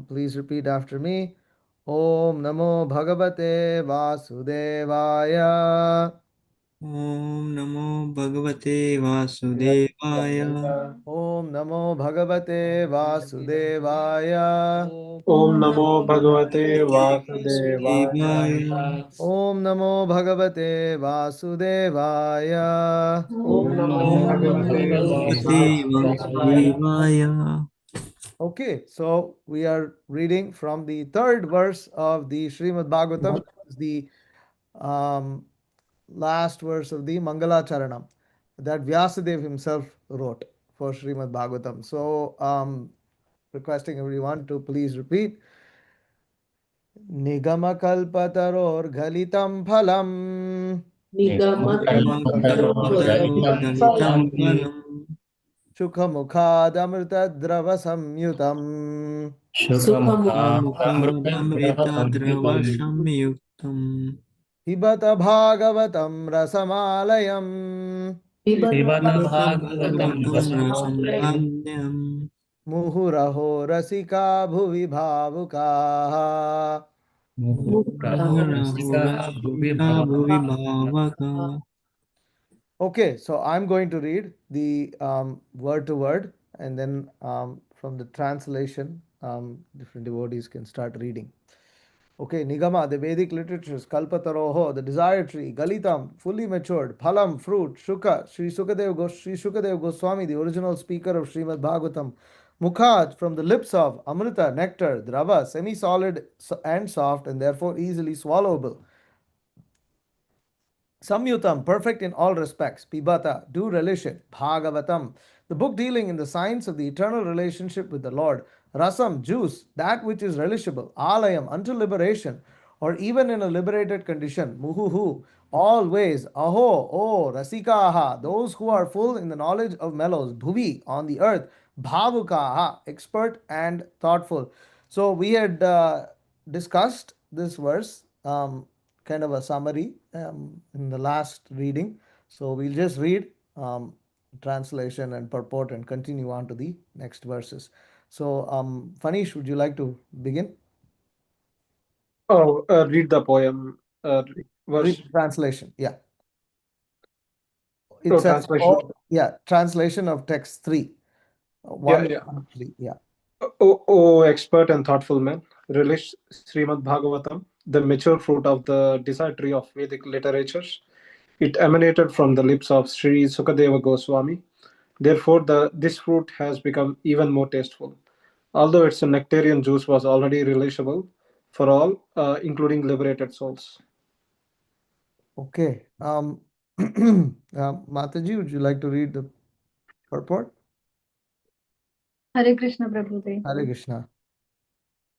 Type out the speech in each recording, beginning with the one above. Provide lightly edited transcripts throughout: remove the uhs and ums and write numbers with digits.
Please repeat after me. Om Namo Bhagavate Vasudevaya. Om Namo Bhagavate Vasudevaya. Om Namo Bhagavate Vasudevaya. Om Namo Bhagavate Vasudevaya. Vasudevaya. Om Namo Bhagavate Vasudevaya. Om Om Namo Namo Bhagavate Bhagavate Vasudevaya. Vasudevaya. Okay, so we are reading from the third verse of the Srimad Bhagavatam, the um, last verse of the Mangala Charanam that Vyasadeva himself wrote for Srimad Bhagavatam. So, requesting everyone to please repeat. Nigamakalpatarorghalitam phalam Nigamakalpataru Galitam Shukhamukhadamritadrava samyutam Sukhamukhamrita Samyuktam Pibata Bhagavatam Rasamalayam Pibata Bhagavatam Rasam Anyam Muhuraho Rasika Bhuvi Bhavukaha. Murahura Rasika Bhuvi Bhavaka. Okay, so I'm going to read the word to word, and then from the translation, different devotees can start reading. Okay, Nigama, the Vedic literatures, Kalpataroho, the desire tree, Galitam, fully matured, Phalam, fruit, Shuka, Sri Shukadev Goswami, the original speaker of Srimad Bhagavatam, Mukhaj, from the lips of Amrita, nectar, Drava, semi solid and soft, and therefore easily swallowable. Samyutam, perfect in all respects. Pibata, do relish it. Bhagavatam, the book dealing in the science of the eternal relationship with the Lord. Rasam, juice, that which is relishable. Alayam, until liberation, or even in a liberated condition. Muhuhu, always. Aho, oh, rasikaha, those who are full in the knowledge of mellows. Bhuvi, on the earth. Bhavukaha, expert and thoughtful. So we had discussed this verse. Kind of a summary in the last reading. So we'll just read translation and purport and continue on to the next verses. So, Fanish, would you like to begin? Oh, read the poem. Read Verse. the translation. Yeah. It Oh, says, translation. oh, yeah, translation of text 3. Yeah, 1, yeah. 3. Yeah. O expert and thoughtful man, relish Srimad Bhagavatam, the mature fruit of the desire tree of Vedic literatures. It emanated from the lips of Sri Sukadeva Goswami. Therefore, this fruit has become even more tasteful. Although its nectarian juice was already relishable for all, including liberated souls. Okay. Mataji, would you like to read the purport? Hare Krishna Prabhudev. Hare Krishna.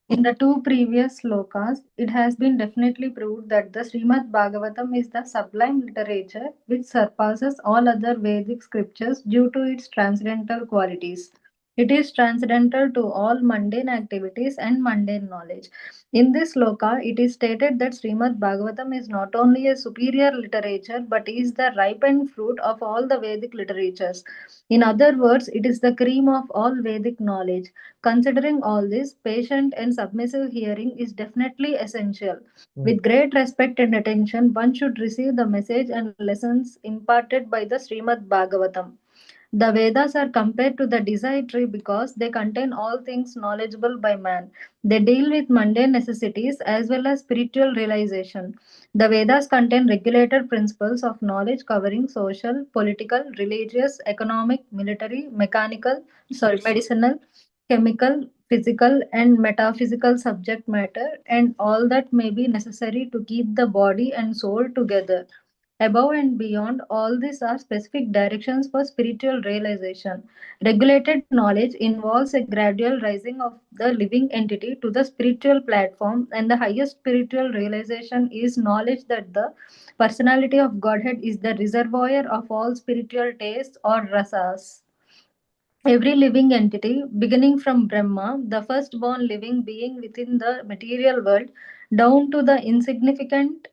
In the two previous slokas, it has been definitely proved that the Srimad Bhagavatam is the sublime literature which surpasses all other Vedic scriptures due to its transcendental qualities. It is transcendental to all mundane activities and mundane knowledge. In this sloka, it is stated that Srimad Bhagavatam is not only a superior literature but is the ripened fruit of all the Vedic literatures. In other words, it is the cream of all Vedic knowledge. Considering all this, patient and submissive hearing is definitely essential. With great respect and attention, one should receive the message and lessons imparted by the Srimad Bhagavatam. The Vedas are compared to the desire tree because they contain all things knowledgeable by man. They deal with mundane necessities as well as spiritual realization. The Vedas contain regulated principles of knowledge covering social, political, religious, economic, military, medicinal, chemical, physical, and metaphysical subject matter, and all that may be necessary to keep the body and soul together. Above and beyond, all these are specific directions for spiritual realization. Regulated knowledge involves a gradual rising of the living entity to the spiritual platform, and the highest spiritual realization is knowledge that the personality of Godhead is the reservoir of all spiritual tastes or rasas. Every living entity, beginning from Brahma, the firstborn living being within the material world, down to the insignificant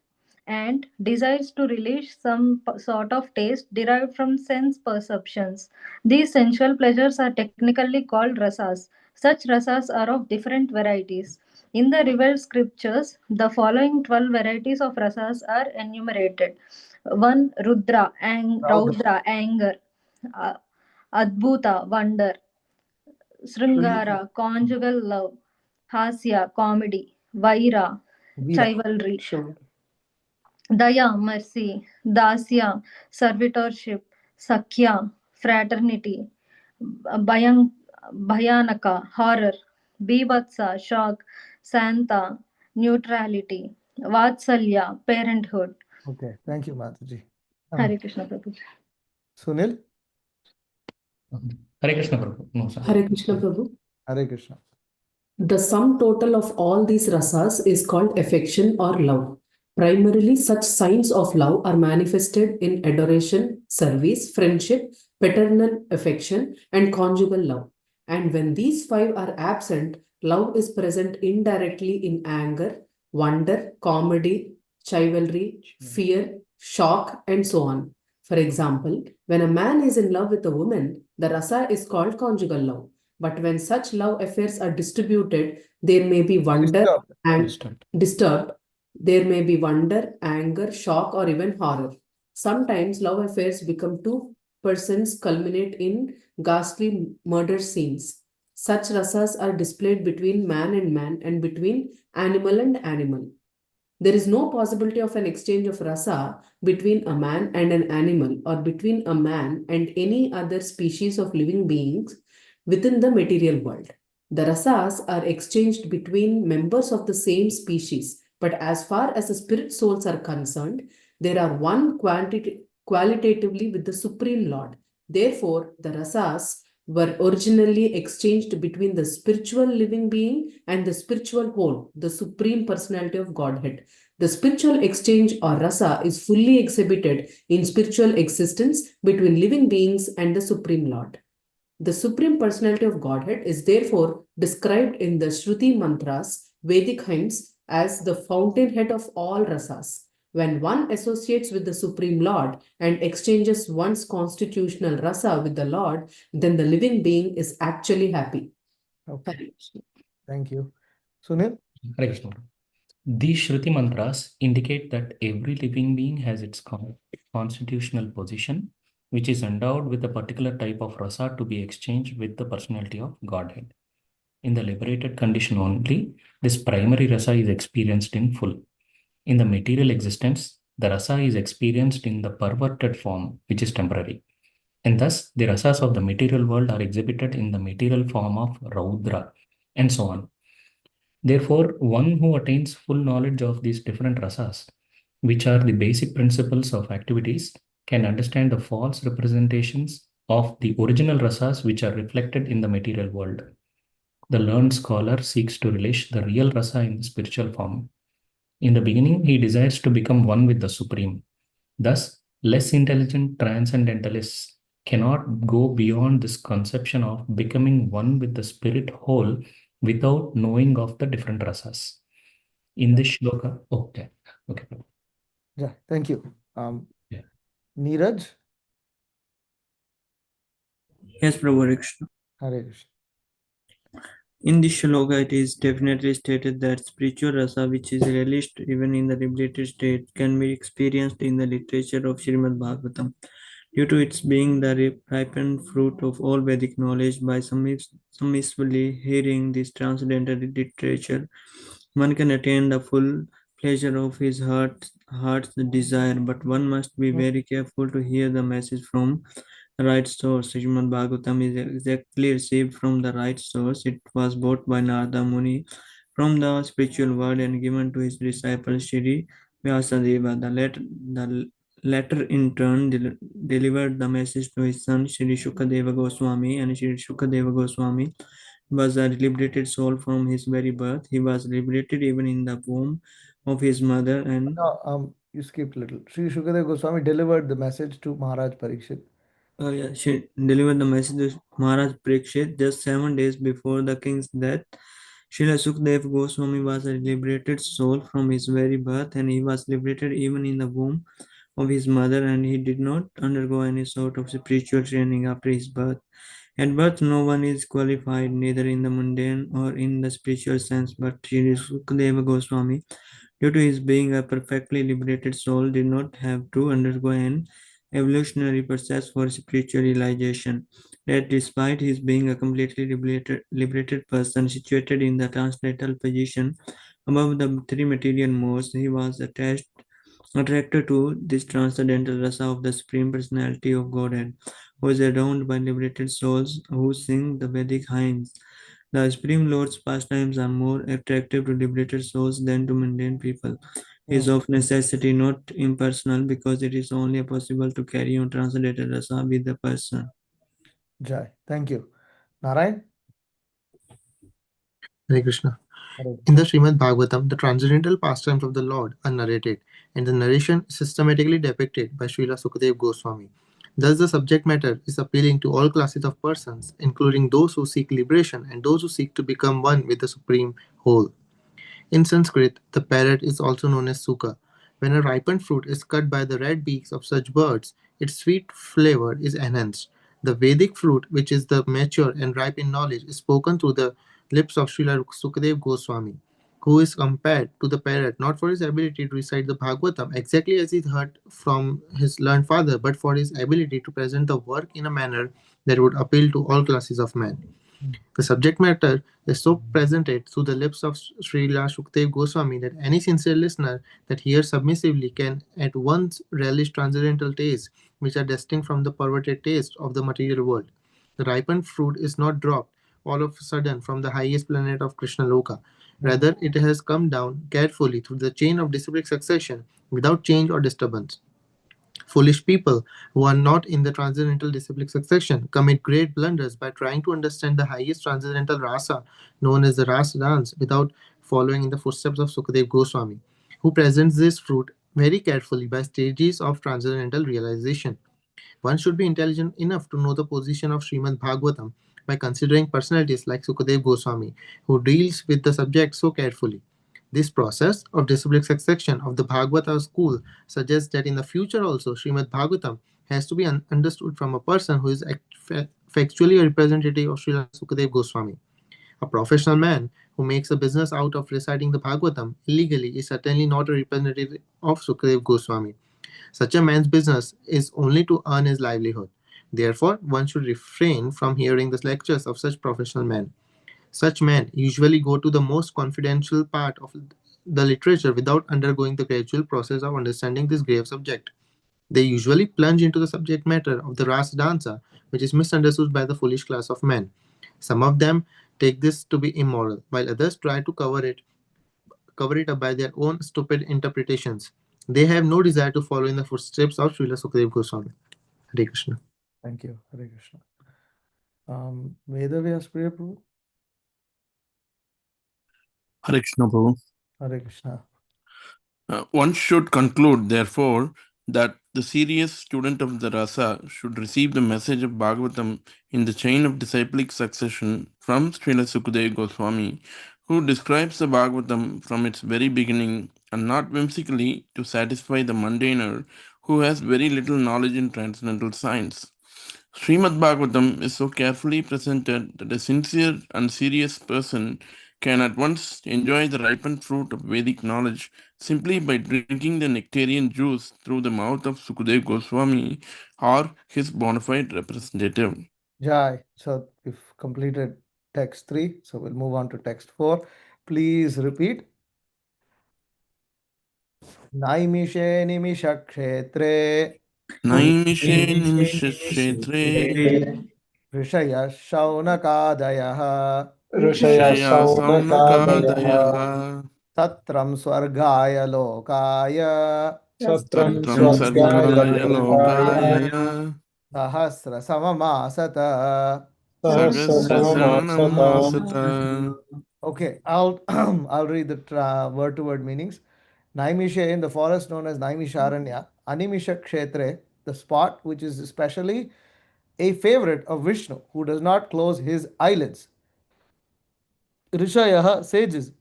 ant, desires to relish some sort of taste derived from sense perceptions. These sensual pleasures are technically called rasas. Such rasas are of different varieties. In the revealed scriptures, the following 12 varieties of rasas are enumerated. 1. Raudra. Raudra, anger. uh, Adbhuta, wonder. Sringara, conjugal love. Hasya, comedy. Vaira, Veera. chivalry. Sure. Daya, mercy. Dasya, servitorship. Sakya, fraternity. Bhayan, Bhayanaka, horror. Bibhatsa, shock. Santa, neutrality. Vatsalya, parenthood. Okay, thank you, Mataji. Hare Krishna Prabhu. Sunil, Hare Krishna Prabhu. No, sir. Hare Krishna Prabhu. Hare Krishna. The sum total of all these rasas is called affection or love. Primarily, such signs of love are manifested in adoration, service, friendship, paternal affection, and conjugal love. And when these five are absent, love is present indirectly in anger, wonder, comedy, chivalry, fear, shock, and so on. For example, when a man is in love with a woman, the rasa is called conjugal love. But when such love affairs are distributed, there may be wonder Disturbed. and Disturbed. disturbed. There may be wonder, anger, shock, or even horror. Sometimes love affairs become two persons culminate in ghastly murder scenes. Such rasas are displayed between man and between animal and animal. There is no possibility of an exchange of rasa between a man and an animal or between a man and any other species of living beings within the material world. The rasas are exchanged between members of the same species, but as far as the spirit souls are concerned, there are one qualitatively with the Supreme Lord. Therefore, the rasas were originally exchanged between the spiritual living being and the spiritual whole, the Supreme Personality of Godhead. The spiritual exchange or rasa is fully exhibited in spiritual existence between living beings and the Supreme Lord. The Supreme Personality of Godhead is therefore described in the Shruti mantras, Vedic hymns, as the fountainhead of all rasas. When one associates with the Supreme Lord and exchanges one's constitutional rasa with the Lord, then the living being is actually happy. Okay, thank you. Sunil, Hare Krishna Prabhu. These Shruti mantras indicate that every living being has its constitutional position, which is endowed with a particular type of rasa to be exchanged with the personality of Godhead. In the liberated condition only, this primary rasa is experienced in full. In the material existence, the rasa is experienced in the perverted form, which is temporary. And thus, the rasas of the material world are exhibited in the material form of Raudra, and so on. Therefore, one who attains full knowledge of these different rasas, which are the basic principles of activities, can understand the false representations of the original rasas which are reflected in the material world. The learned scholar seeks to relish the real rasa in the spiritual form. In the beginning, he desires to become one with the Supreme. Thus, less intelligent transcendentalists cannot go beyond this conception of becoming one with the spirit whole without knowing of the different rasas. In this shloka, okay. yeah, thank you. Yeah. Neeraj, Yes, Prabhu Hare Krishna. Hare Krishna. In this shloka, it is definitely stated that spiritual rasa, which is relished even in the liberated state, can be experienced in the literature of Srimad Bhagavatam. Due to its being the ripened fruit of all Vedic knowledge, by submissively hearing this transcendental literature, one can attain the full pleasure of his heart's desire, but one must be very careful to hear the message from the right source. Srimad Bhagavatam is exactly received from the right source. It was bought by Narada Muni from the spiritual world and given to his disciple Shri Vyasadeva. The latter in turn delivered the message to his son Shri Shukadeva Goswami, and Shri Shukadeva Goswami was a liberated soul from his very birth. He was liberated even in the womb of his mother, and No, you skipped a little. Sri Shukadeva Goswami delivered the message to Maharaj Parikshit. she delivered the message to Maharaj Parikshit just 7 days before the king's death. Srila Sukadeva Goswami was a liberated soul from his very birth, and he was liberated even in the womb of his mother, and he did not undergo any sort of spiritual training after his birth. At birth, no one is qualified, neither in the mundane or in the spiritual sense, but Sri Sukadeva Goswami, due to his being a perfectly liberated soul, did not have to undergo an evolutionary process for spiritual realization. That despite his being a completely liberated person situated in the transcendental position above the three material modes, he was attracted to this transcendental rasa of the Supreme Personality of Godhead, who is adorned by liberated souls who sing the Vedic hymns. The Supreme Lord's pastimes are more attractive to liberated souls than to mundane people. He is of necessity not impersonal because it is only possible to carry on transcendental rasa with the person. Jai. Thank you. Narayan? Hare Krishna. Hare In the Krishna. Srimad Bhagavatam, the transcendental pastimes of the Lord are narrated, and the narration is systematically depicted by Srila Sukadeva Goswami. Thus, the subject matter is appealing to all classes of persons, including those who seek liberation and those who seek to become one with the Supreme Whole. In Sanskrit, the parrot is also known as suka. When a ripened fruit is cut by the red beaks of such birds, its sweet flavor is enhanced. The Vedic fruit, which is the mature and ripe in knowledge, is spoken through the lips of Srila Sukadev Goswami, who is compared to the parrot not for his ability to recite the Bhagavatam exactly as he heard from his learned father, but for his ability to present the work in a manner that would appeal to all classes of men. The subject matter is so presented through the lips of Srila Shukdev Goswami that any sincere listener that hears submissively can at once relish transcendental tastes which are distinct from the perverted taste of the material world. The ripened fruit is not dropped all of a sudden from the highest planet of Krishna Loka. Rather, it has come down carefully through the chain of disciplic succession without change or disturbance. Foolish people who are not in the transcendental disciplic succession commit great blunders by trying to understand the highest transcendental rasa known as the rasa dance without following in the footsteps of Sukadev Goswami, who presents this fruit very carefully by stages of transcendental realization. One should be intelligent enough to know the position of Srimad Bhagavatam by considering personalities like Sukadev Goswami, who deals with the subject so carefully. This process of disciplic succession of the Bhagavata school suggests that in the future also Srimad Bhagavatam has to be understood from a person who is factually a representative of Srila Sukadev Goswami. A professional man who makes a business out of reciting the Bhagavatam illegally is certainly not a representative of Sukadev Goswami. Such a man's business is only to earn his livelihood. Therefore, one should refrain from hearing the lectures of such professional men. Such men usually go to the most confidential part of the literature without undergoing the gradual process of understanding this grave subject. They usually plunge into the subject matter of the Ras Dansa, which is misunderstood by the foolish class of men. Some of them take this to be immoral, while others try to cover it up by their own stupid interpretations. They have no desire to follow in the footsteps of Srila Sukadeva Goswami. Hare Krishna. Thank you. Hare Krishna. Vedavyas Priya Prabhu? Hare Krishna, Prabhu. Hare Krishna. One should conclude, therefore, that the serious student of the Rasa should receive the message of Bhagavatam in the chain of disciplic succession from Srila Sukadeva Goswami, who describes the Bhagavatam from its very beginning and not whimsically to satisfy the mundaner who has very little knowledge in transcendental science. Srimad Bhagavatam is so carefully presented that a sincere and serious person can at once enjoy the ripened fruit of Vedic knowledge simply by drinking the nectarian juice through the mouth of Sukadeva Goswami or his bona fide representative. Jai. So we've completed text 3. So we'll move on to text 4. Please repeat. Naimishe nimisha kshetre Naimishe nimisha kshetre Rishaya shaunakadayah Rishaya Rishaya Saunakadayah Saunakadayah Satram swargaya lokaya Satram Satram Swargaya Sargaya Lokaya Lokaya Sahasra samamasata. Sahasra Samamasata. Sagasananamasata. Okay, I'll I'll read the word-to-word meanings. Naimisha in the forest known as Naimisharanya, Animisha Kshetre, the spot which is especially a favorite of Vishnu, who does not close his eyelids. Rishayah, sages.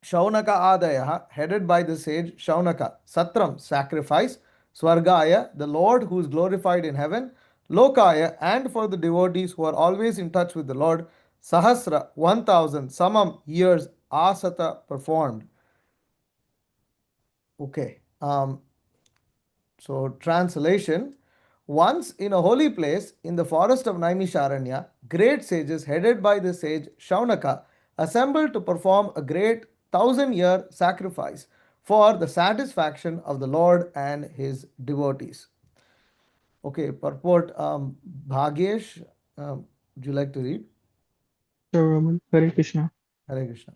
Shaunaka Adaya, headed by the sage Shaunaka. Satram, sacrifice. Swargaya, the Lord who is glorified in heaven. Lokaya, and for the devotees who are always in touch with the Lord, Sahasra, 1000, Samam years, Asata performed. Okay. So, translation. Once in a holy place in the forest of Naimisharanya, great sages headed by the sage Shaunaka assembled to perform a great 1000-year sacrifice for the satisfaction of the Lord and his devotees. Okay, purport. Bhagyesh, would you like to read? Sure, Raman. Hare Krishna. Hare Krishna.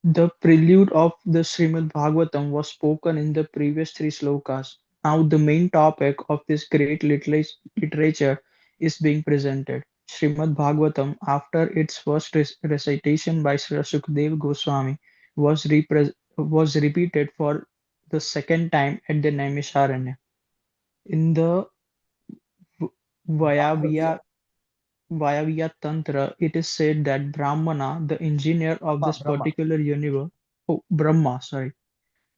The prelude of the Srimad Bhagavatam was spoken in the previous three slokas. Now the main topic of this great literature is being presented. Srimad Bhagavatam, after its first recitation by Sri Sukadeva Goswami, was repeated for the second time at the Naimisharanya. In the Vayavya Vayavya Tantra, it is said that Brahmana, the engineer of this Brahma. particular universe, Brahma, sorry,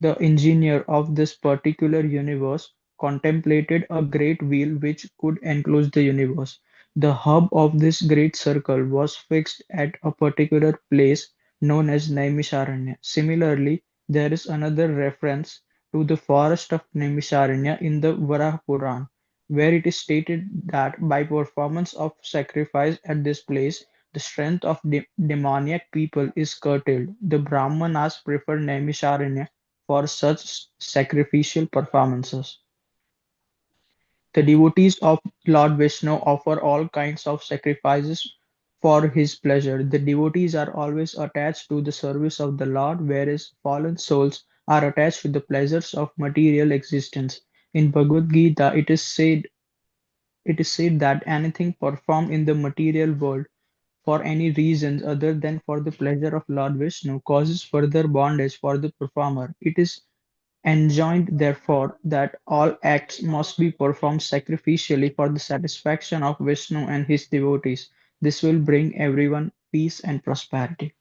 the engineer of this particular universe, contemplated a great wheel which could enclose the universe. The hub of this great circle was fixed at a particular place known as Naimisharanya. Similarly, there is another reference to the forest of Naimisharanya in the Varaha Puran, where it is stated that by performance of sacrifice at this place, the strength of demoniac people is curtailed. The Brahmanas prefer Naimisharanya for such sacrificial performances. The devotees of Lord Vishnu offer all kinds of sacrifices for his pleasure. The devotees are always attached to the service of the Lord, whereas fallen souls are attached to the pleasures of material existence. In Bhagavad Gita, it is said that anything performed in the material world for any reasons other than for the pleasure of Lord Vishnu causes further bondage for the performer. It is enjoined therefore that all acts must be performed sacrificially for the satisfaction of Vishnu and his devotees. This will bring everyone peace and prosperity.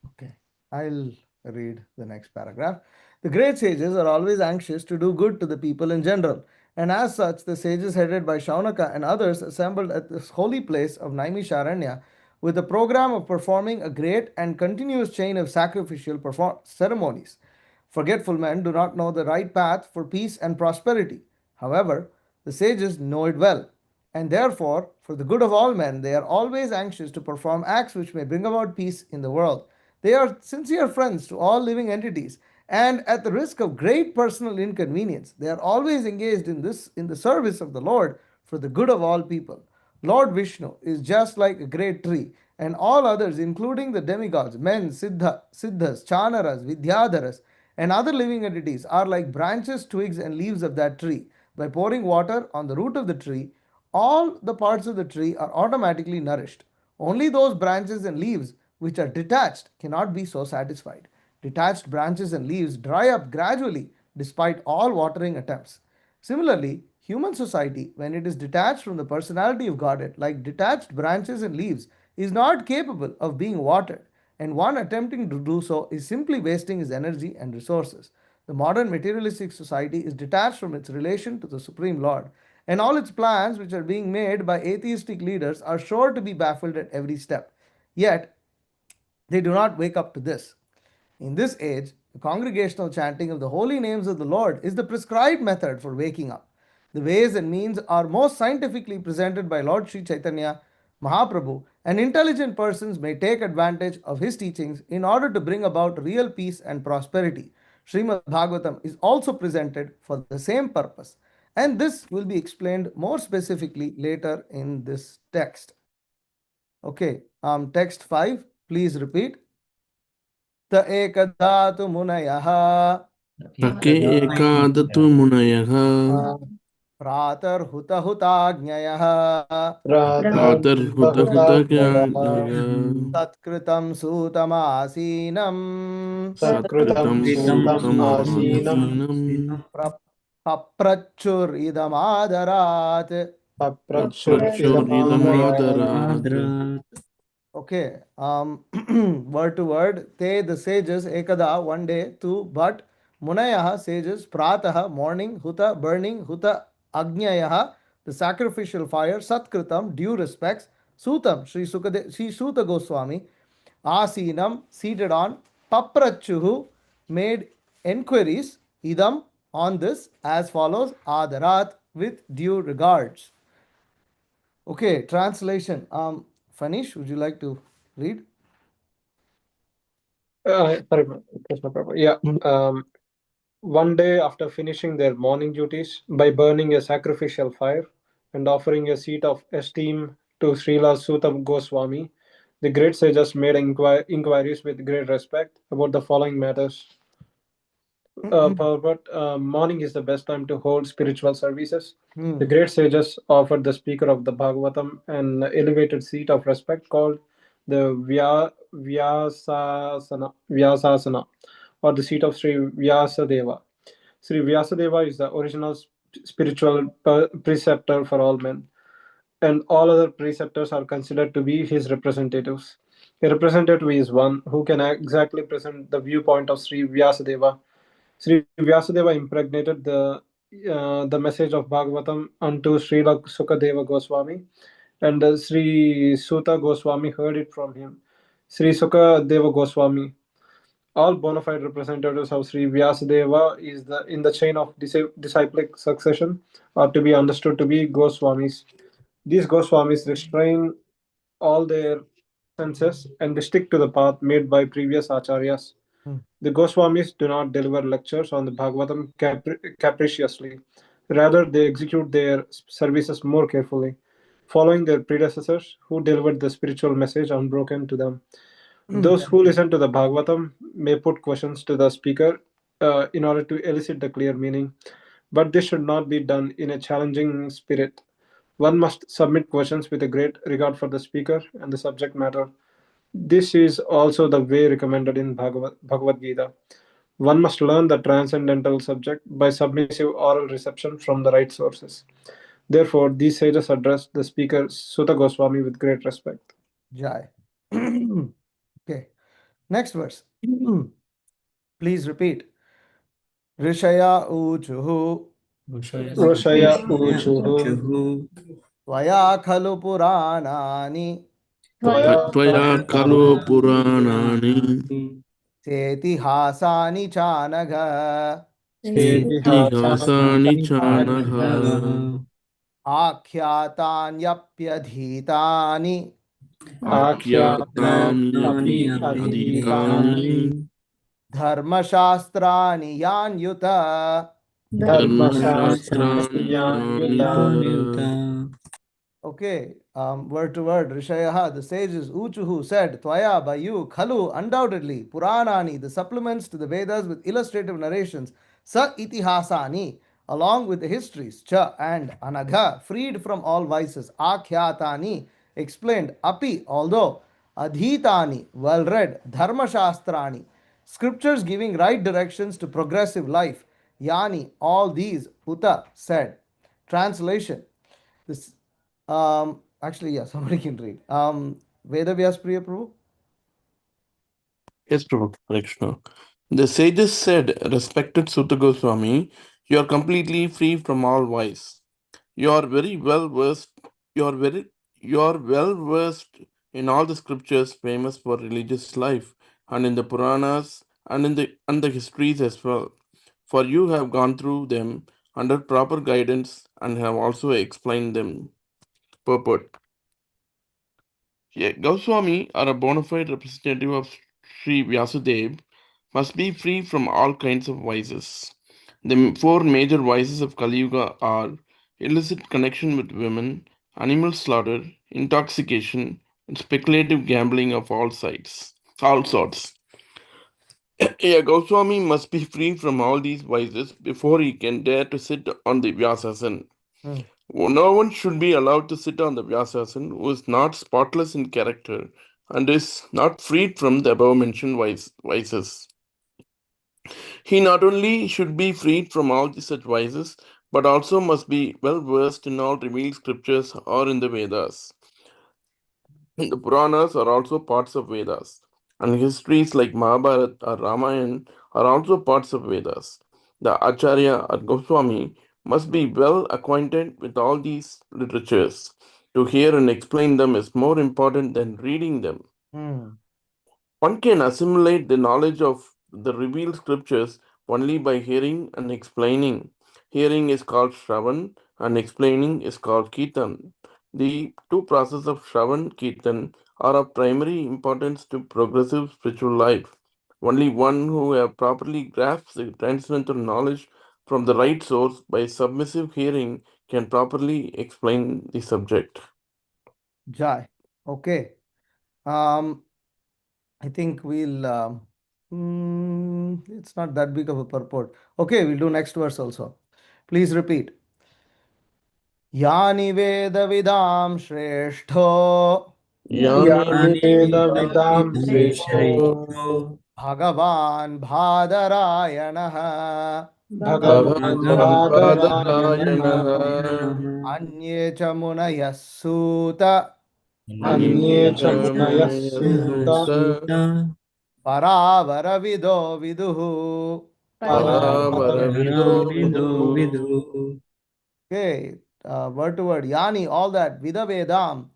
Okay, I'll read the next paragraph. The great sages are always anxious to do good to the people in general, and as such, the sages headed by Shaunaka and others assembled at this holy place of Naimisharanya with a program of performing a great and continuous chain of sacrificial ceremonies. Forgetful men do not know the right path for peace and prosperity. However, the sages know it well, and therefore, for the good of all men, they are always anxious to perform acts which may bring about peace in the world. They are sincere friends to all living entities, and at the risk of great personal inconvenience, they are always engaged in the service of the Lord for the good of all people. Lord Vishnu is just like a great tree, and all others, including the demigods, men, siddhas, chanaras, vidyadharas, and other living entities, are like branches, twigs, and leaves of that tree. By pouring water on the root of the tree, all the parts of the tree are automatically nourished. Only those branches and leaves which are detached cannot be so satisfied. Detached branches and leaves dry up gradually despite all watering attempts. Similarly, human society, when it is detached from the personality of Godhead, like detached branches and leaves, is not capable of being watered, and one attempting to do so is simply wasting his energy and resources. The modern materialistic society is detached from its relation to the Supreme Lord, and all its plans, which are being made by atheistic leaders, are sure to be baffled at every step. Yet, they do not wake up to this. In this age, the congregational chanting of the holy names of the Lord is the prescribed method for waking up. The ways and means are most scientifically presented by Lord Sri Chaitanya Mahaprabhu, and intelligent persons may take advantage of his teachings in order to bring about real peace and prosperity. Srimad Bhagavatam is also presented for the same purpose, and this will be explained more specifically later in this text. Okay, text 5, please repeat. त एकधातु मुनयः तके एकादतु मुनयः प्रातर्हुतहुताज्ञयः प्रातर्हुतहुताज्ञयः तत्कृतं सूतमासीनं सत्कृतं सूतमासीनं पप्रच्छुरिदमादरात्. पप्रच्छुरिदमादरात्. Okay, word to word. Te, the sages, ekada, one day, two, but, munayaha, sages, prataha, morning, huta, burning, huta, agnyayah, the sacrificial fire, Satkritam, due respects, Sutam, Sri Suta Goswami, Asinam, seated on, Paprachuhu, made enquiries, Idam, on this, as follows, Adarat, with due regards. Okay, translation. Fanish, would you like to read? Sorry, Krishna Prabhu. Yeah. One day after finishing their morning duties by burning a sacrificial fire and offering a seat of esteem to Srila Suta Goswami, the great sages made inquiries with great respect about the following matters. Morning is the best time to hold spiritual services. The great sages offered the speaker of the Bhagavatam an elevated seat of respect called the Vyasasana, or the seat of Sri Vyasadeva. Sri Vyasadeva is the original spiritual preceptor for all men, and all other preceptors are considered to be his representatives. A representative is one who can exactly present the viewpoint of Sri Vyasadeva. Sri Vyasadeva impregnated the message of Bhagavatam unto Srila Sukadeva Goswami, and Sri Suta Goswami heard it from him. Sri Sukadeva Goswami, all bona fide representatives of Sri Vyasadeva is in the chain of disciplic succession are to be understood to be Goswamis. These Goswamis restrain all their senses and stick to the path made by previous acharyas. The Goswamis do not deliver lectures on the Bhagavatam capriciously. Rather, they execute their services more carefully, following their predecessors who delivered the spiritual message unbroken to them. Those who listen to the Bhagavatam may put questions to the speaker in order to elicit the clear meaning, but this should not be done in a challenging spirit. One must submit questions with a great regard for the speaker and the subject matter. This is also the way recommended in Bhagavad Gita. One must learn the transcendental subject by submissive oral reception from the right sources. Therefore, these sages addressed the speaker Sutta Goswami with great respect. Jai. Okay. Next verse. Please repeat. Rishaya uchuhu Roshaya Uchuhu Tvaya khalu puranani Tvaya kalu puranani Setihasani chanagha itihasani chanaha Akhyatanyapyadhitani akhyatani adhitani Dharmashastrani yanyuta. dharmashastrani yanyuta. Okay, word to word. Rishayaha, the sages, Uchuhu said, Tvaya, by you, Khalu, undoubtedly, Puranani, the supplements to the Vedas with illustrative narrations, Sa Itihasani, along with the histories, Cha and Anagha, freed from all vices, Akhyatani, explained, Api, although, Adhitani, well read, Dharma Shastrani, scriptures giving right directions to progressive life, Yani, all these, Uta said. Translation. This actually, yeah, somebody can read. Veda Vyas Priya Prabhu. Yes, Prabhu, Krishna. The sages said, respected Sutta Goswami, you are completely free from all vice. You are very well versed. You are well versed in all the scriptures famous for religious life, and in the Puranas and the histories as well. For you have gone through them under proper guidance and have also explained them. Purport. Yeah, Goswami, or a bona fide representative of Sri Vyasudev, must be free from all kinds of vices. The four major vices of Kali Yuga are illicit connection with women, animal slaughter, intoxication, and speculative gambling of all sorts. A Goswami must be free from all these vices before he can dare to sit on the Vyasasan. No one should be allowed to sit on the Vyasasan who is not spotless in character and is not freed from the above mentioned vices. He not only should be freed from all such vices, but also must be well versed in all revealed scriptures or in the Vedas. The Puranas are also parts of Vedas, and histories like Mahabharata or Ramayana are also parts of Vedas. The Acharya or Goswami must be well acquainted with all these literatures. To hear and explain them is more important than reading them. Hmm. One can assimilate the knowledge of the revealed scriptures only by hearing and explaining. Hearing is called Shravan and explaining is called Kirtan. The two processes of Shravan Kirtan are of primary importance to progressive spiritual life. Only one who have properly grasped the transcendental knowledge from the right source by submissive hearing can properly explain the subject. Jai. Okay. Um, I think we'll. It's not that big of a purport. Okay, we'll do next verse also. Please repeat. यानि वेदविदां श्रेष्ठो Yani यानि वेदविदां श्रेष्ठो भगवान् बादरायणः भगवान् बादरायणः अन्ये च मुनयः सूत अन्ये च मुनयः सूत परावरविदो विदुः. Paravaravido Okay, word to word. Yani, all that. Vida Vedam.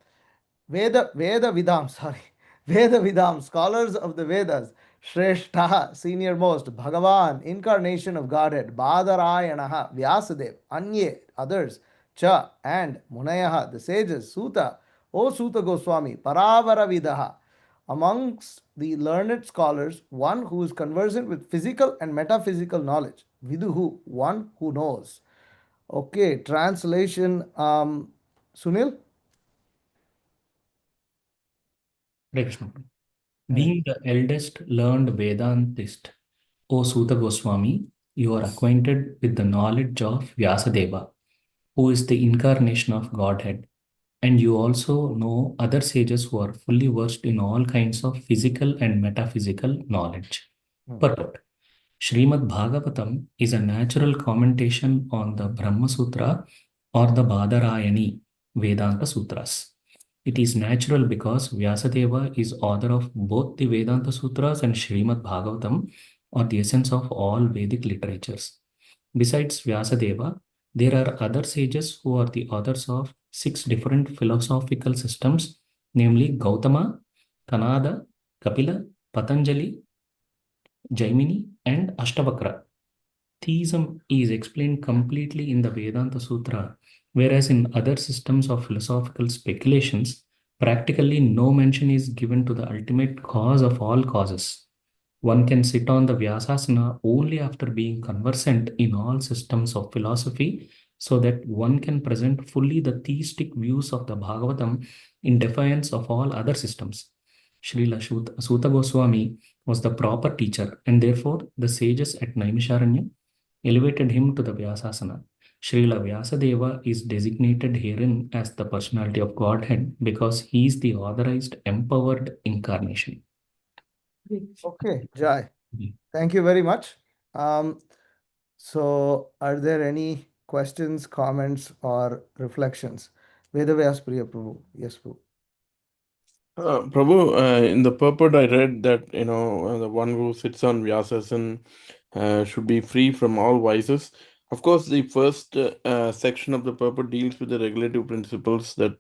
Veda Vidam, sorry. Veda Vidam, scholars of the Vedas. Shreshtaha, senior most. Bhagavan, incarnation of Godhead. Badarayanaha, Vyasadev. Anye, others. Cha, and Munayaha, the sages. Suta, O Suta Goswami. Paravara Vidaha. Amongst the learned scholars, one who is conversant with physical and metaphysical knowledge. Viduhu, one who knows. Okay, translation. Sunil? Hare Krishna. Being the eldest learned Vedantist, O Suta Goswami, you are acquainted with the knowledge of Vyasadeva, who is the incarnation of Godhead, and you also know other sages who are fully versed in all kinds of physical and metaphysical knowledge. Purport. Srimad Bhagavatam is a natural commentation on the Brahma Sutra or the Badarayani Vedanta Sutras. It is natural because Vyasadeva is author of both the Vedanta Sutras and Srimad Bhagavatam, or the essence of all Vedic literatures. Besides Vyasadeva, there are other sages who are the authors of 6 different philosophical systems, namely Gautama, Kanada, Kapila, Patanjali, Jaimini, and Ashtavakra. Theism is explained completely in the Vedanta Sutra, whereas in other systems of philosophical speculations, practically no mention is given to the ultimate cause of all causes. One can sit on the Vyasasana only after being conversant in all systems of philosophy, so that one can present fully the theistic views of the Bhagavatam in defiance of all other systems. Srila Suta Goswami was the proper teacher, and therefore the sages at Naimisharanya elevated him to the Vyasasana. Srila Vyasadeva is designated herein as the personality of Godhead because he is the authorized, empowered incarnation. Okay, Jai. Thank you very much. So, are there any questions, comments, or reflections? Vedavyas Priya Prabhu. Yes, Prabhu. Prabhu, in the purport I read that the one who sits on Vyasasan should be free from all vices. Of course, the first section of the purport deals with the regulative principles that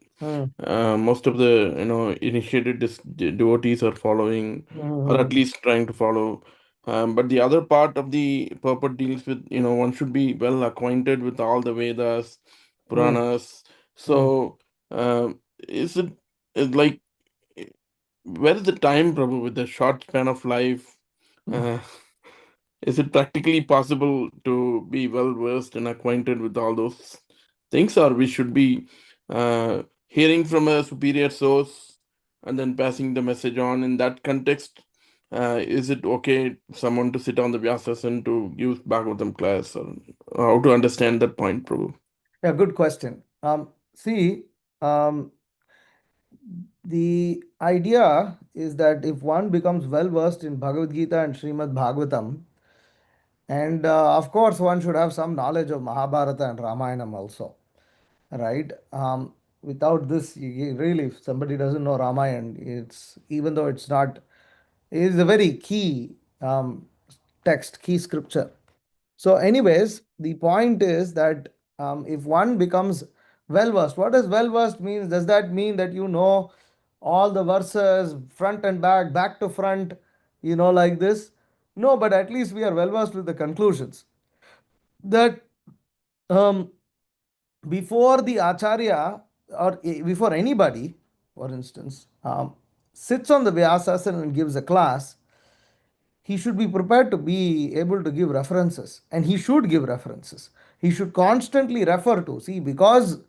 most of the initiated devotees are following, or at least trying to follow. But the other part of the purport deals with one should be well acquainted with all the Vedas, Puranas. So, is it like where is the time, Prabhu, with the short span of life? Uh, is it practically possible to be well versed and acquainted with all those things, or we should be hearing from a superior source and then passing the message on in that context? Is it okay someone to sit on the Vyasasana to give Bhagavatam class, or how to understand that point, Prabhu? Yeah, good question. See, the idea is that if one becomes well versed in Bhagavad Gita and Srimad Bhagavatam, and of course, one should have some knowledge of Mahabharata and Ramayanam also, right? Without this, really, if somebody doesn't know Ramayana, it's even though it's not, it is a very key text, key scripture. So, anyways, the point is that If one becomes well versed, what does well versed means? Does that mean that you know all the verses front and back, back to front, like this? No, but at least we are well versed with the conclusions. That um, before the acharya or before anybody, for instance, sits on the Vyasasana and gives a class, he should be prepared to be able to give references, and he should give references. He should constantly refer to, see, because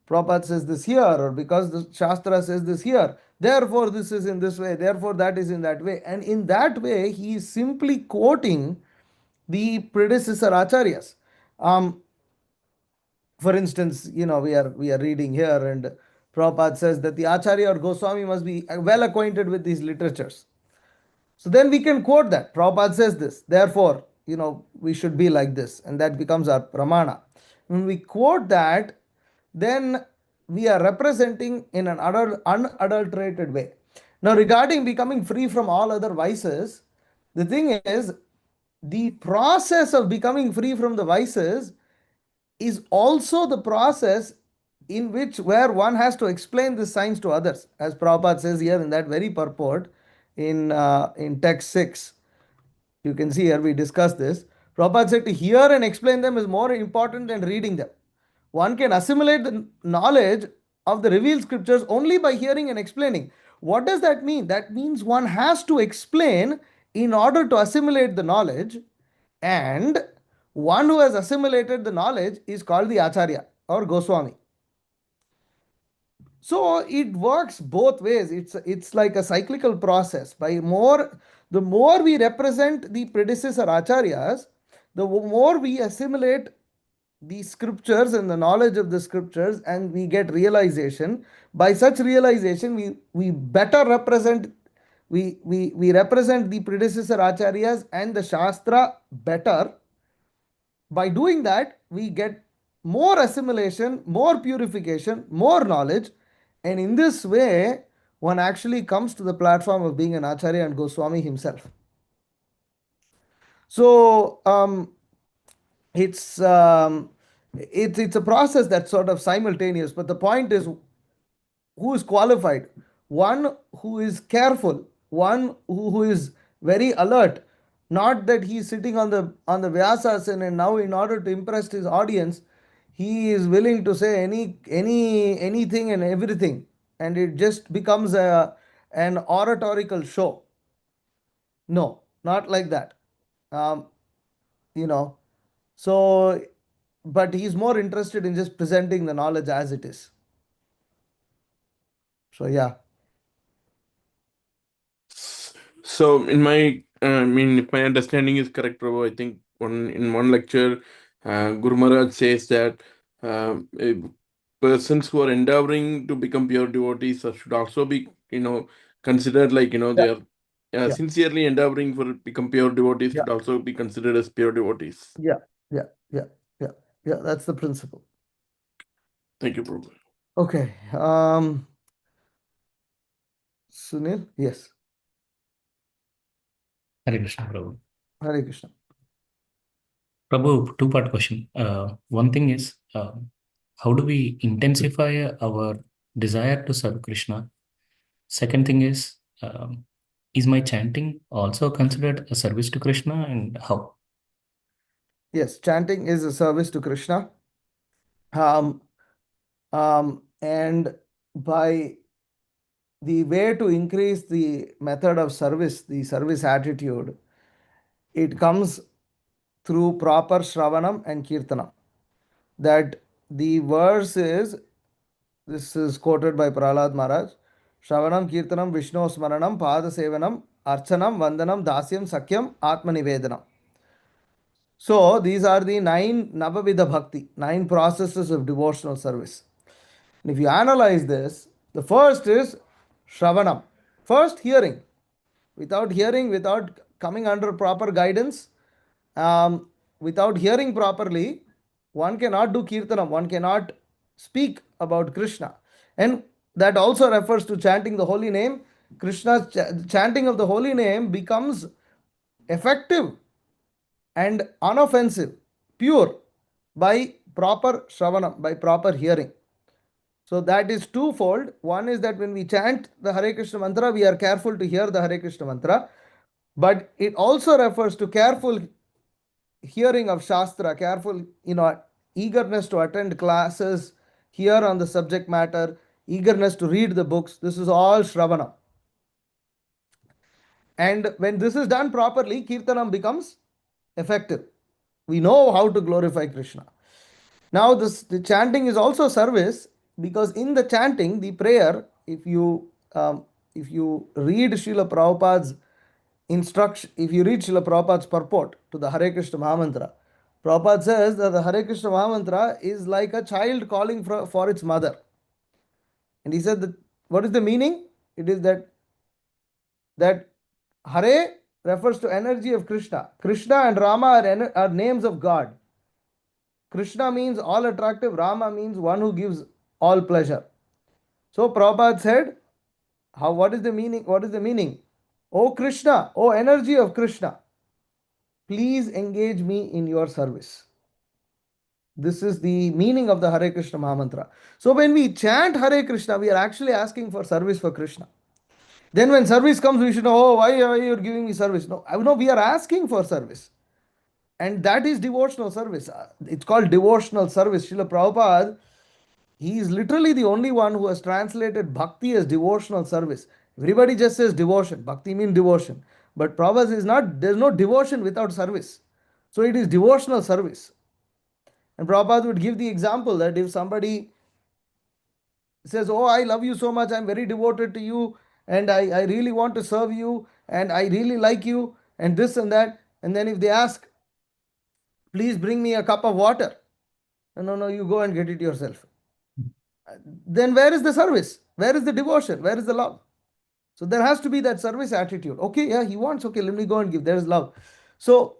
Prabhupada says this here, or because the Shastra says this here, therefore this is in this way, therefore that is in that way. And in that way, he is simply quoting the predecessor acharyas. Um, for instance, we are reading here, and Prabhupada says that the Acharya or Goswami must be well acquainted with these literatures. So then we can quote that. Prabhupada says this, therefore, we should be like this, and that becomes our pramana. When we quote that, then we are representing in an unadulterated way. Now, regarding becoming free from all other vices, the thing is, the process of becoming free from the vices is also the process in which where one has to explain the science to others, as Prabhupada says here in that very purport in text 6. You can see here we discussed this. Prabhupada said to hear and explain them is more important than reading them. One can assimilate the knowledge of the revealed scriptures only by hearing and explaining. What does that mean? That means one has to explain in order to assimilate the knowledge, and one who has assimilated the knowledge is called the Acharya or Goswami. So it works both ways. It's like a cyclical process. The more we represent the predecessor acharyas, the more we assimilate the scriptures and the knowledge of the scriptures, and we get realization. By such realization, we better represent we represent the predecessor acharyas and the shastra better. By doing that, we get more assimilation, more purification, more knowledge, and in this way, one actually comes to the platform of being an Acharya and Goswami himself. So it's a process that's sort of simultaneous, but the point is, who is qualified? One who is careful, one who is very alert. Not that he's sitting on the Vyasasana and now in order to impress his audience, he is willing to say anything and everything, and it just becomes an oratorical show. No, not like that. Um, you know, so but he's more interested in just presenting the knowledge as it is. So yeah. So, if my understanding is correct, Prabhu, I think in one lecture, Guru Maharaj says that persons who are endeavoring to become pure devotees should also be, considered like, Yeah, they are yeah, sincerely endeavoring for become pure devotees yeah, should also be considered as pure devotees. yeah, yeah, yeah, yeah, yeah. That's the principle. Thank you, Prabhu. Okay. Sunil, yes. Hare Krishna, Prabhu. Hare Krishna. Prabhu, two-part question. One thing is, how do we intensify our desire to serve Krishna? Second thing is my chanting also considered a service to Krishna, and how? Yes, chanting is a service to Krishna. Um, and by the way to increase the method of service, the service attitude, it comes through proper Shravanam and Kirtanam. That the verse is, this is quoted by Prahlad Maharaj, Shravanam, Kirtanam, Vishnu Smaranam, Pada Sevanam, Archanam, Vandanam, Dasyam, Sakyam, Atmanivedanam. So these are the 9 Navavidha Bhakti, 9 processes of devotional service. And if you analyze this, the first is Shravanam. First, hearing. Without hearing, without coming under proper guidance, without hearing properly, one cannot do Kirtanam, one cannot speak about Krishna. And that also refers to chanting the holy name. Krishna's chanting of the holy name becomes effective and unoffensive, pure, by proper shravanam, by proper hearing. So that is twofold. One is that when we chant the Hare Krishna mantra, we are careful to hear the Hare Krishna mantra, but it also refers to careful hearing of Shastra, careful, eagerness to attend classes, hear on the subject matter, eagerness to read the books. This is all Shravana. And when this is done properly, Kirtanam becomes effective. We know how to glorify Krishna. Now, the chanting is also service, because in the chanting, the prayer, if you read Srila Prabhupada's instruction, if you read Srila Prabhupada's purport to the Hare Krishna Mahamantra, Prabhupada says that the Hare Krishna Mahamantra is like a child calling for its mother. And he said that what is the meaning? It is that Hare refers to energy of Krishna. Krishna and Rama are names of God. Krishna means all attractive, Rama means one who gives all pleasure. So Prabhupada said, what is the meaning? What is the meaning? O Krishna, O energy of Krishna, please engage me in your service. This is the meaning of the Hare Krishna Mahamantra. So when we chant Hare Krishna, we are actually asking for service for Krishna. Then when service comes, we should know, oh, why are you giving me service? No, we are asking for service. And that is devotional service. It's called devotional service. Srila Prabhupada, he is literally the only one who has translated bhakti as devotional service. Everybody just says devotion. Bhakti means devotion. But Prabhupada is not, there's no devotion without service. So it is devotional service. And Prabhupada would give the example that if somebody says, oh, I love you so much, I'm very devoted to you, and I really want to serve you, and I really like you, and this and that. And then if they ask, please bring me a cup of water. No, you go and get it yourself. Then where is the service? Where is the devotion? Where is the love? So there has to be that service attitude. Okay, yeah, he wants, okay, let me go and give. There is love. So,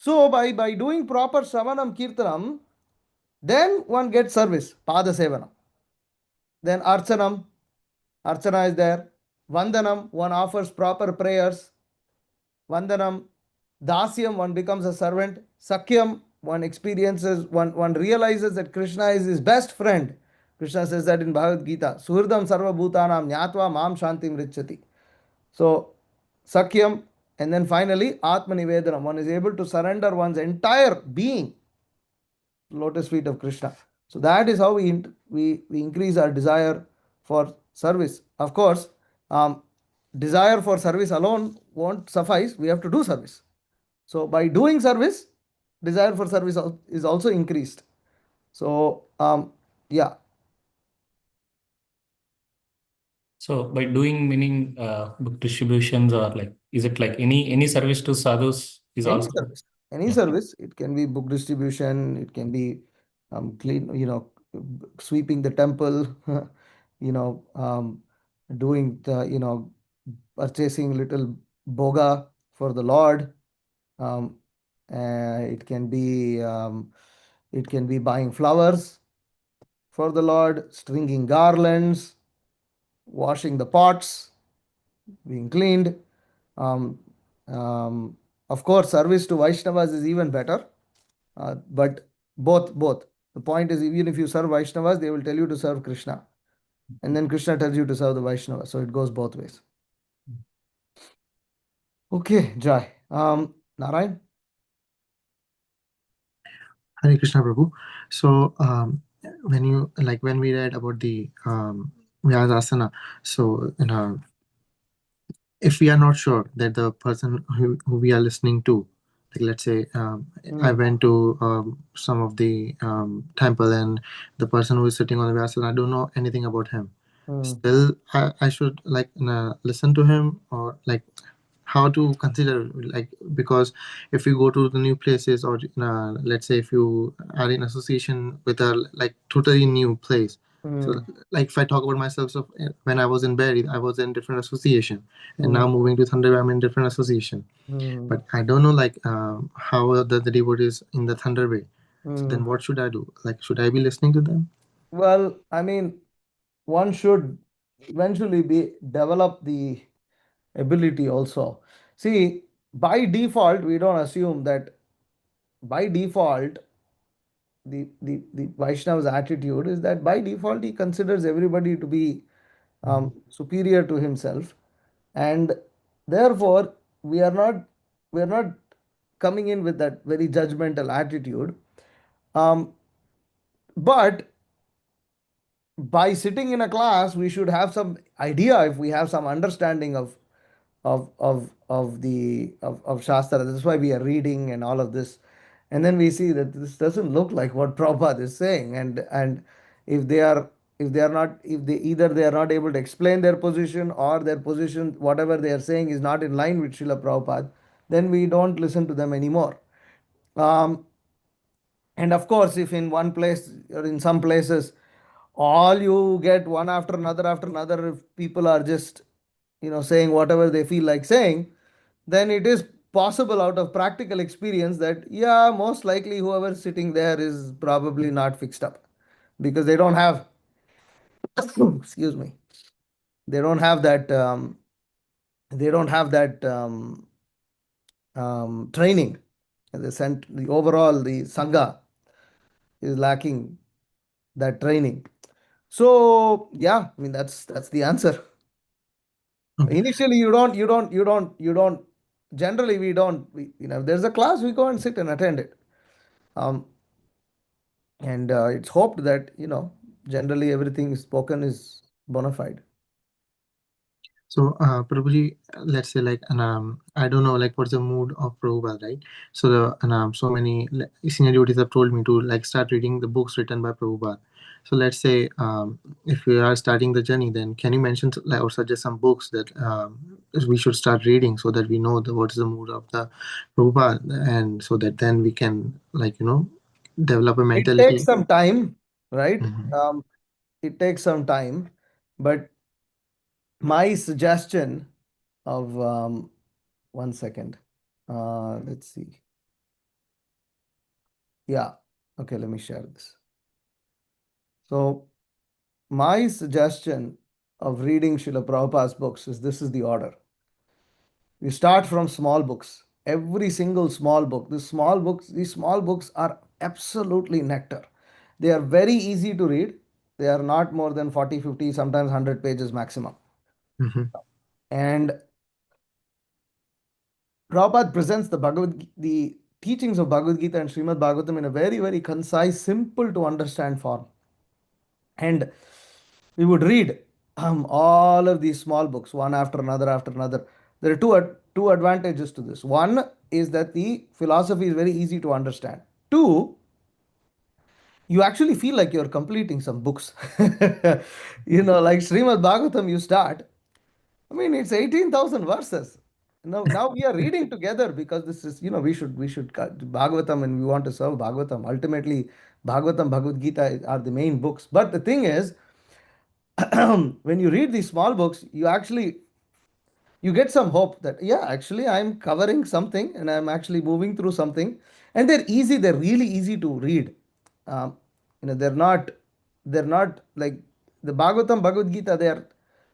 by doing proper Shravanam Kirtanam, then one gets service, Pada Sevanam. Then Archanam, Archana is there. Vandanam, one offers proper prayers. Vandanam, Dasyam, one becomes a servant. Sakyam, one experiences, one realizes that Krishna is his best friend. Krishna says that in Bhagavad Gita. Suhridam sarva bhutanam nyatva mam shantim richati. So, Sakyam, and then finally, Atma Nivedanam. One is able to surrender one's entire being to lotus feet of Krishna. So that is how we increase our desire for service. Of course, desire for service alone won't suffice. We have to do service. So by doing service, desire for service is also increased. So yeah. So by doing meaning book distributions, or like, is it like any service to sadhus is Any also? service. Any Yeah. service. It can be book distribution. It can be clean, sweeping the temple, doing the, purchasing little boga for the Lord. Um, it can be buying flowers for the Lord, stringing garlands, washing the pots, being cleaned. Um, of course, service to Vaishnavas is even better. But both. The point is, even if you serve Vaishnavas, they will tell you to serve Krishna. And then Krishna tells you to serve the Vaishnavas. So it goes both ways. Okay, Jai. Narayan? Hare Krishna Prabhu. So when we read about the Vyasasana, so if we are not sure that the person who we are listening to, like let's say I went to some of the temple, and the person who is sitting on the Vyasasana, I don't know anything about him. Still, I should listen to him, or like how to consider, like, because if you go to the new places, or let's say if you are in association with a like totally new place. So like if I talk about myself, so when I was in Berry, I was in different association, and now moving to Thunder, I'm in different association. But I don't know like how the devotees in the Thunder Bay. So then what should I do? Like, should I be listening to them? Well, I mean, one should eventually develop the ability also. See, by default, we don't assume that by default, the Vaishnava's attitude is that by default he considers everybody to be superior to himself, and therefore we are not we are not coming in with that very judgmental attitude. Um, but by sitting in a class, we should have some idea, if we have some understanding of Shastra. That's why we are reading and all of this. And then we see that this doesn't look like what Prabhupada is saying. And if they are if they are not if they either they are not able to explain their position, or their position, whatever they are saying, is not in line with Srila Prabhupada, then we don't listen to them anymore. Um, and of course, if in one place or in some places all you get one after another, if people are just saying whatever they feel like saying, then it is possible out of practical experience that, yeah, most likely whoever is sitting there is probably not fixed up, because they don't have excuse me, they don't have that they don't have that training. The overall, the sangha is lacking that training. So yeah, I mean, that's the answer. Okay. Initially, you don't. Generally, we don't. If there's a class, we go and sit and attend it. Um, and it's hoped that generally everything spoken is bona fide. So, Prabhuji, let's say like, and I don't know, like, what's the mood of Prabhupada, right? So so many senior devotees have told me to like start reading the books written by Prabhupada. So let's say, if we are starting the journey, then can you mention like, or suggest some books that we should start reading, so that we know what is the mood of the Prabhupada, and so that then we can, like, develop a It takes mentality. some time, right? Mhm. It takes some time, but my suggestion of one second. Let's see. Yeah. Okay, let me share this. So my suggestion of reading Srila Prabhupada's books is, this is the order. You start from small books. Every single small book. These small books are absolutely nectar. They are very easy to read. They are not more than 40, 50, sometimes 100 pages maximum. Mhm. And Prabhupada presents the teachings of Bhagavad Gita and Srimad Bhagavatam in a very, very concise, simple to understand form. And we would read all of these small books, one after another after another. There are two advantages to this. One is that the philosophy is very easy to understand. Two, you actually feel like you're completing some books. Like Srimad Bhagavatam, you start. I mean, it's 18,000 verses. Now we are reading together, because this is, we should Bhagavatam, and we want to serve Bhagavatam. Ultimately, Bhagavatam, Bhagavad Gita are the main books. But the thing is, when you read these small books, you get some hope that, yeah, actually I'm covering something, and I'm actually moving through something, and they're really easy to read. um, they're not like the Bhagavatam, Bhagavad Gita.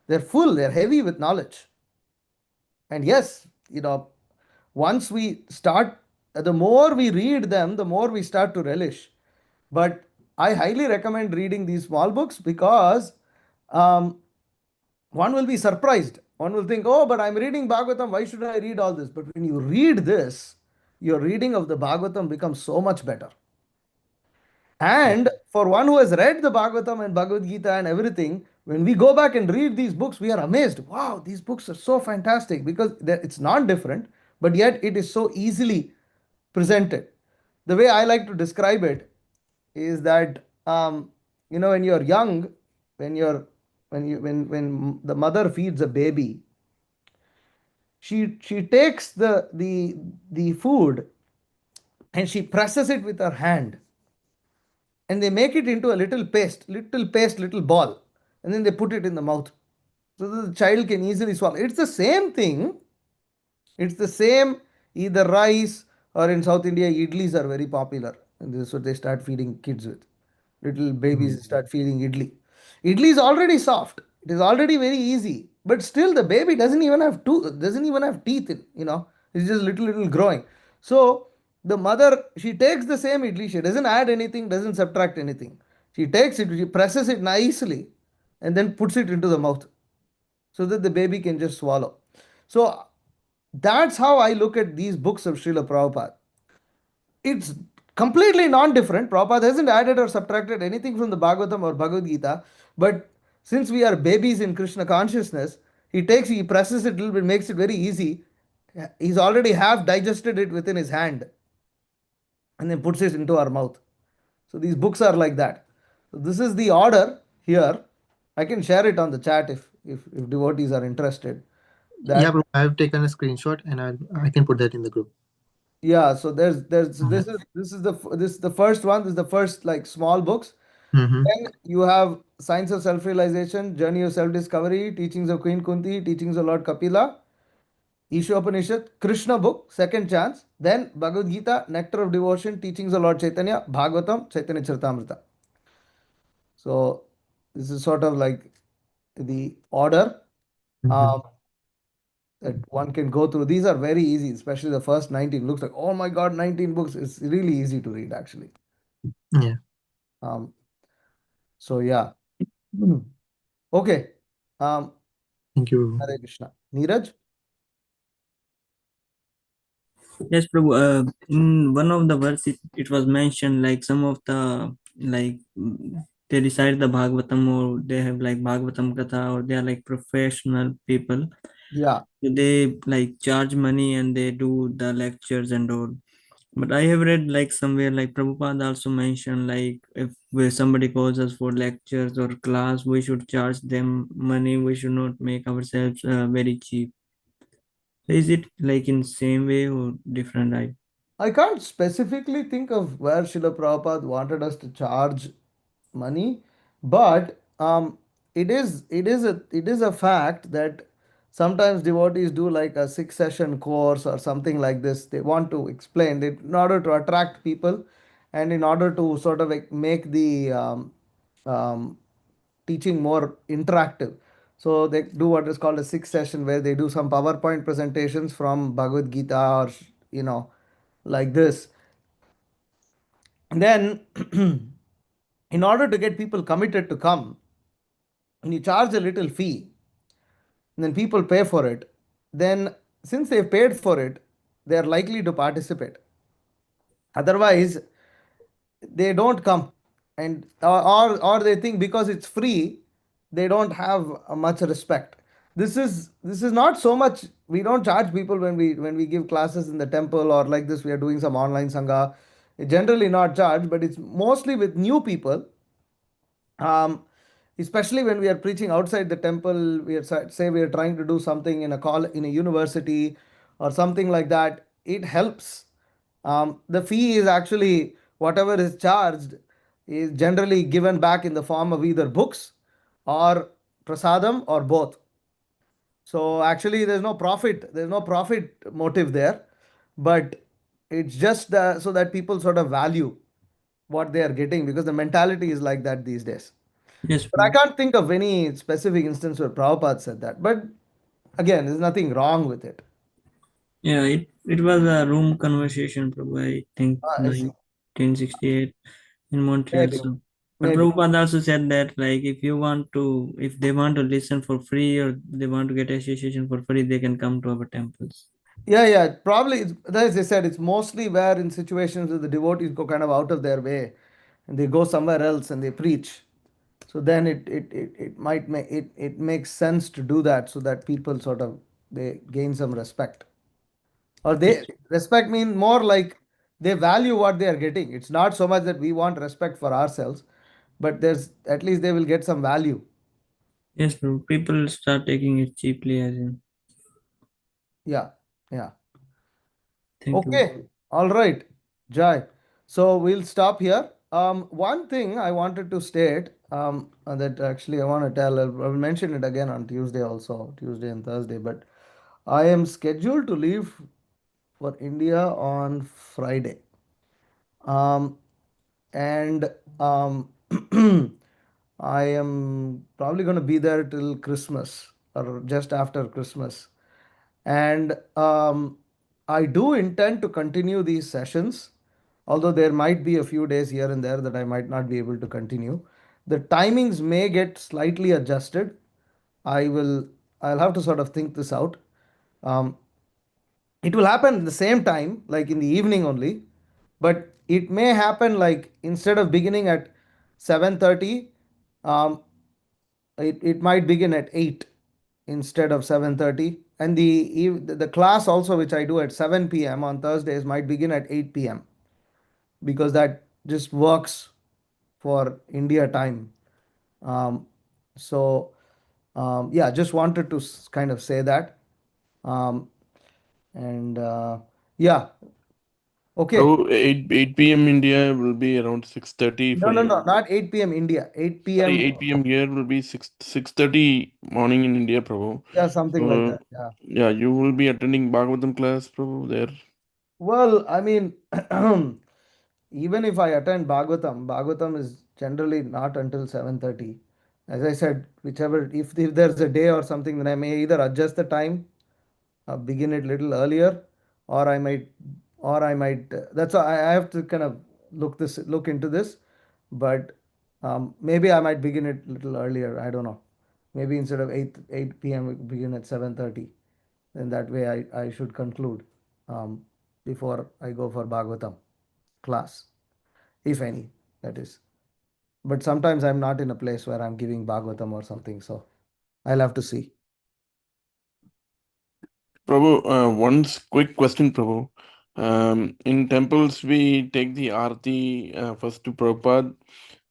They're full, they're heavy with knowledge. And yes, once we start, the more we read them, the more we start to relish. But I highly recommend reading these small books, because um, one will be surprised. One will think, oh, but I'm reading Bhagavatam, why should I read all this? But when you read this, your reading of the Bhagavatam becomes so much better. And for one who has read the Bhagavatam and Bhagavad Gita and everything, when we go back and read these books, we are amazed. Wow, these books are so fantastic, because it's not different, but yet it is so easily presented. The way I like to describe it is that, when you're young, when you're when the mother feeds a baby, she takes the food, and she presses it with her hand, and they make it into a little ball, and then they put it in the mouth, so that the child can easily swallow. It's the same thing. It's the same, either rice, or in South India, idlis are very popular, and this is what they start feeding kids with. Little babies start feeding idli. Idli is already soft. It is already very easy, but still the baby doesn't even have teeth. It's just little growing. So The mother, she takes the same idli, she doesn't add anything, doesn't subtract anything. She takes it, she presses it nicely, and then puts it into the mouth so that the baby can just swallow. So that's how I look at these books of Srila Prabhupada. It's completely non-different. Prabhupada hasn't added or subtracted anything from the Bhagavatam or Bhagavad Gita, but since we are babies in Krishna consciousness, he presses it a little bit, makes it very easy. He's already half digested it within his hand and then puts it into our mouth. So these books are like that. So this is the order here. I can share it on the chat if devotees are interested. Yeah, That bro, I have taken a screenshot and I can put that in the group. yeah. So there's so this is the first one. This is the first like small books. Mm-hmm. Then you have Science of Self-Realization, Journey of Self-Discovery, Teachings of Queen Kunti, Teachings of Lord Kapila, Ishopanishad, Krishna book, Second Chance, then Bhagavad Gita, Nectar of Devotion, Teachings of Lord Chaitanya, Bhagavatam, Chaitanya Charitamrita. So this is sort of like the order Mm-hmm. um, that one can go through. These are very easy, especially the first 19. Looks like, oh my God, 19 books. It's really easy to read, actually. Yeah. Um, so, yeah. Okay. Um, Thank you. Hare Krishna. Neeraj? Yes, Prabhu. In one of the verse, it was mentioned like some of the like they recite the Bhagavatam or they have like Bhagavatam Katha or they are like professional people. Yeah. They like charge money and they do the lectures and all. But I have read like somewhere like Prabhupada also mentioned like if where somebody calls us for lectures or class, we should charge them money. We should not make ourselves very cheap. So is it like in same way or different? I can't specifically think of where Srila Prabhupada wanted us to charge money, but it is a fact that sometimes devotees do like a 6 session course or something like this. They want to explain it in order to attract people and in order to sort of like make the um, teaching more interactive. So they do what is called a 6 session where they do some PowerPoint presentations from Bhagavad Gita or you know like this. And then in order to get people committed to come, when you charge a little fee, and then people pay for it, then since they've paid for it, they are likely to participate. Otherwise, they don't come, and or they think because it's free, they don't have much respect. This is not so much. We don't charge people when we give classes in the temple or like this. We are doing some online sangha. Generally not charged, but it's mostly with new people, um, especially when we are preaching outside the temple. We are say we are trying to do something in a call in a university or something like that. It helps. The fee is actually whatever is charged is generally given back in the form of either books or prasadam or both. So actually there's no profit motive there, but it's just so that people sort of value what they are getting because the mentality is like that these days. Yes, But I Prabhu. can't think of any specific instance where Prabhupada said that. But again, there's nothing wrong with it. Yeah, it was a room conversation, Prabhu. I think I see. 1968 in Montreal. Maybe, So, but maybe. Prabhupada also said that like if they want to listen for free or they want to get association for free, they can come to our temples. Yeah, yeah. Probably, as I said, it's mostly where in situations where the devotees go kind of out of their way and they go somewhere else and they preach. So then it might make it makes sense to do that so that people sort of they gain some respect. Or they Yes, respect mean more like they value what they are getting. It's not so much that we want respect for ourselves, but there's at least they will get some value. yes, Prabhu. People start taking it cheaply as in. Yeah, yeah. Thank you. Okay, all right, Jai. So we'll stop here. One thing I wanted to state that actually I want to tell, I will mention it again on Tuesday also, Tuesday and Thursday, but I am scheduled to leave for India on Friday. Um, and I am probably going to be there till Christmas or just after Christmas. And I do intend to continue these sessions, although there might be a few days here and there that I might not be able to continue. The timings may get slightly adjusted. I'll have to sort of think this out. Um, it will happen at the same time, like in the evening only, but it may happen like instead of beginning at 7:30, um, it might begin at 8 instead of 7:30, and the class also which I do at 7 p.m. on Thursdays might begin at 8 p.m. because that just works for India time. um, so yeah, just wanted to kind of say that. um, and yeah, okay. Prabhu, 8 p.m. India will be around 6:30 No, for no, no, you. not 8 p.m. India. 8 Sorry, p.m. 8 p.m. here will be 6:30 morning in India, Prabhu. Yeah, something like So that. Yeah. yeah, you will be attending Bhagavatam class, Prabhu, there. Well, I mean, even if I attend Bhagavatam is generally not until 7:30. As I said, whichever, if there's a day or something, then I may either adjust the time, begin it little earlier, or I might. That's why I have to kind of look into this, but maybe I might begin it little earlier. I don't know. Maybe instead of 8 p.m. we begin at 7:30. Then that way I should conclude um, before I go for Bhagavatam class, if any, that is. But sometimes I'm not in a place where I'm giving Bhagavatam or something, so I'll have to see. Prabhu, one quick question, Prabhu. In temples, we take the Aarti first to Prabhupada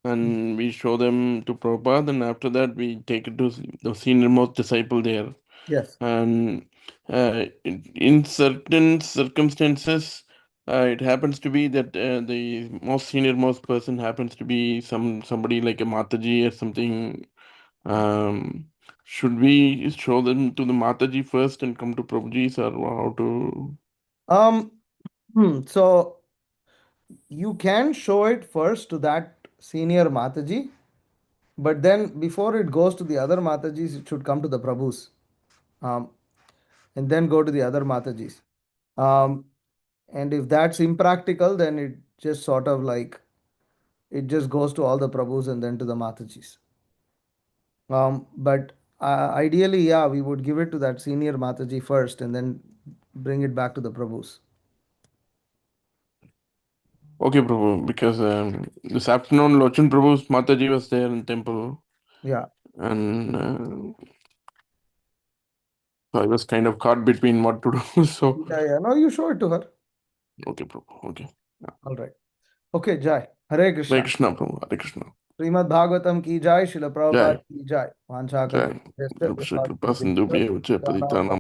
and we show them to Prabhupada, and after that, we take it to the senior most disciple there. Yes. And in certain circumstances, it happens to be that the most senior most person happens to be somebody like a Mataji or something. Um, should we show them to the Mataji first and come to Prabhuji's, or how to? Um. So you can show it first to that senior Mataji, but then before it goes to the other Matajis, it should come to the Prabhus, um, and then go to the other Matajis. Um, and if that's impractical, then it just sort of like it just goes to all the Prabhus and then to the Matajis. But ideally, yeah, we would give it to that senior Mataji first and then bring it back to the Prabhus. Okay, Prabhu, because this afternoon Lochan Prabhu's Mataji was there in temple, Yeah. and so I was kind of caught between what to do. So, Yeah, yeah. No, you show it to her. okay, Prabhu, okay. Yeah. All right. Okay, Jai. Hare Hare Krishna. Krishna, Prabhu, Hare Krishna. Srimad Bhagavatam ki jai, Srila Prabhupada Jai, ki jai. Vancha Jai. kalpa. Krishna Kripa Sindhu Bhya Uche Paditana